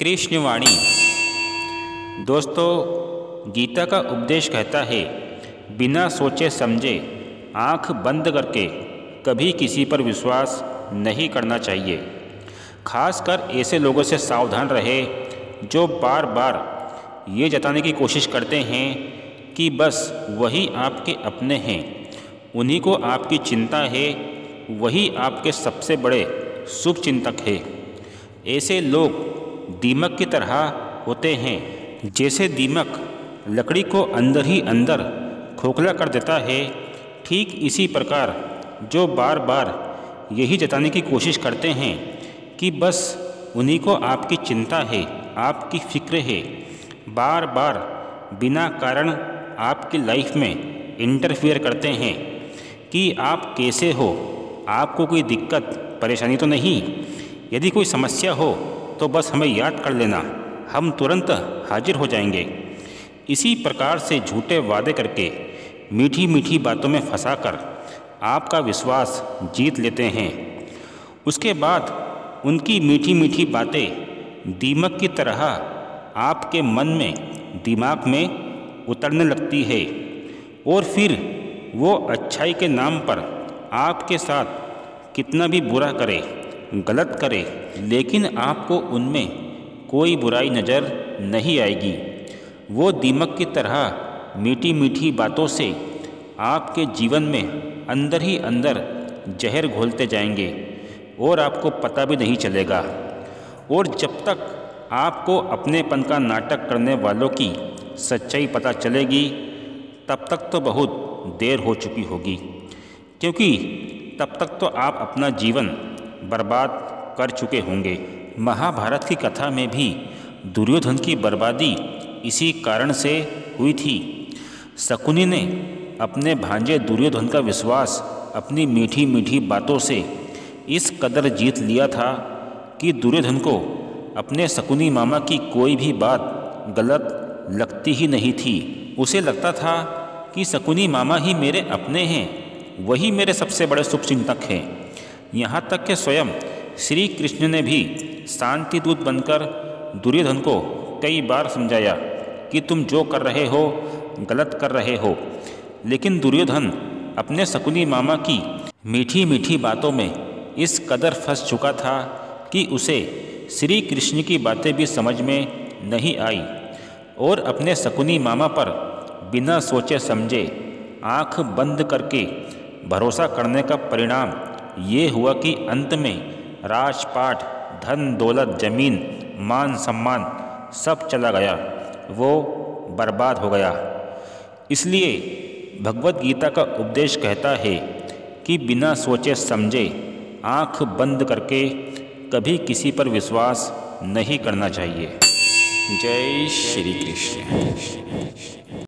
कृष्णवाणी। दोस्तों, गीता का उपदेश कहता है, बिना सोचे समझे आँख बंद करके कभी किसी पर विश्वास नहीं करना चाहिए। खासकर ऐसे लोगों से सावधान रहे जो बार बार ये जताने की कोशिश करते हैं कि बस वही आपके अपने हैं, उन्हीं को आपकी चिंता है, वही आपके सबसे बड़े शुभ चिंतक है। ऐसे लोग दीमक की तरह होते हैं। जैसे दीमक लकड़ी को अंदर ही अंदर खोखला कर देता है, ठीक इसी प्रकार जो बार बार यही जताने की कोशिश करते हैं कि बस उन्हीं को आपकी चिंता है, आपकी फिक्र है, बार बार बिना कारण आपकी लाइफ में इंटरफेयर करते हैं कि आप कैसे हो, आपको कोई दिक्कत परेशानी तो नहीं, यदि कोई समस्या हो तो बस हमें याद कर लेना, हम तुरंत हाजिर हो जाएंगे। इसी प्रकार से झूठे वादे करके मीठी मीठी बातों में फंसाकर आपका विश्वास जीत लेते हैं। उसके बाद उनकी मीठी मीठी बातें दीमक की तरह आपके मन में, दिमाग में उतरने लगती है और फिर वो अच्छाई के नाम पर आपके साथ कितना भी बुरा करे, गलत करे, लेकिन आपको उनमें कोई बुराई नज़र नहीं आएगी। वो दीमक की तरह मीठी मीठी बातों से आपके जीवन में अंदर ही अंदर जहर घोलते जाएंगे और आपको पता भी नहीं चलेगा। और जब तक आपको अपनेपन का नाटक करने वालों की सच्चाई पता चलेगी, तब तक तो बहुत देर हो चुकी होगी, क्योंकि तब तक तो आप अपना जीवन बर्बाद कर चुके होंगे। महाभारत की कथा में भी दुर्योधन की बर्बादी इसी कारण से हुई थी। शकुनी ने अपने भांजे दुर्योधन का विश्वास अपनी मीठी मीठी बातों से इस कदर जीत लिया था कि दुर्योधन को अपने शकुनी मामा की कोई भी बात गलत लगती ही नहीं थी। उसे लगता था कि शकुनी मामा ही मेरे अपने हैं, वही मेरे सबसे बड़े शुभचिंतक हैं। यहाँ तक कि स्वयं श्री कृष्ण ने भी शांति दूत बनकर दुर्योधन को कई बार समझाया कि तुम जो कर रहे हो गलत कर रहे हो, लेकिन दुर्योधन अपने शकुनी मामा की मीठी मीठी बातों में इस कदर फंस चुका था कि उसे श्री कृष्ण की बातें भी समझ में नहीं आई और अपने शकुनी मामा पर बिना सोचे समझे आँख बंद करके भरोसा करने का परिणाम ये हुआ कि अंत में राजपाट, धन दौलत, जमीन, मान सम्मान सब चला गया, वो बर्बाद हो गया। इसलिए भगवत गीता का उपदेश कहता है कि बिना सोचे समझे आँख बंद करके कभी किसी पर विश्वास नहीं करना चाहिए। जय श्री कृष्ण।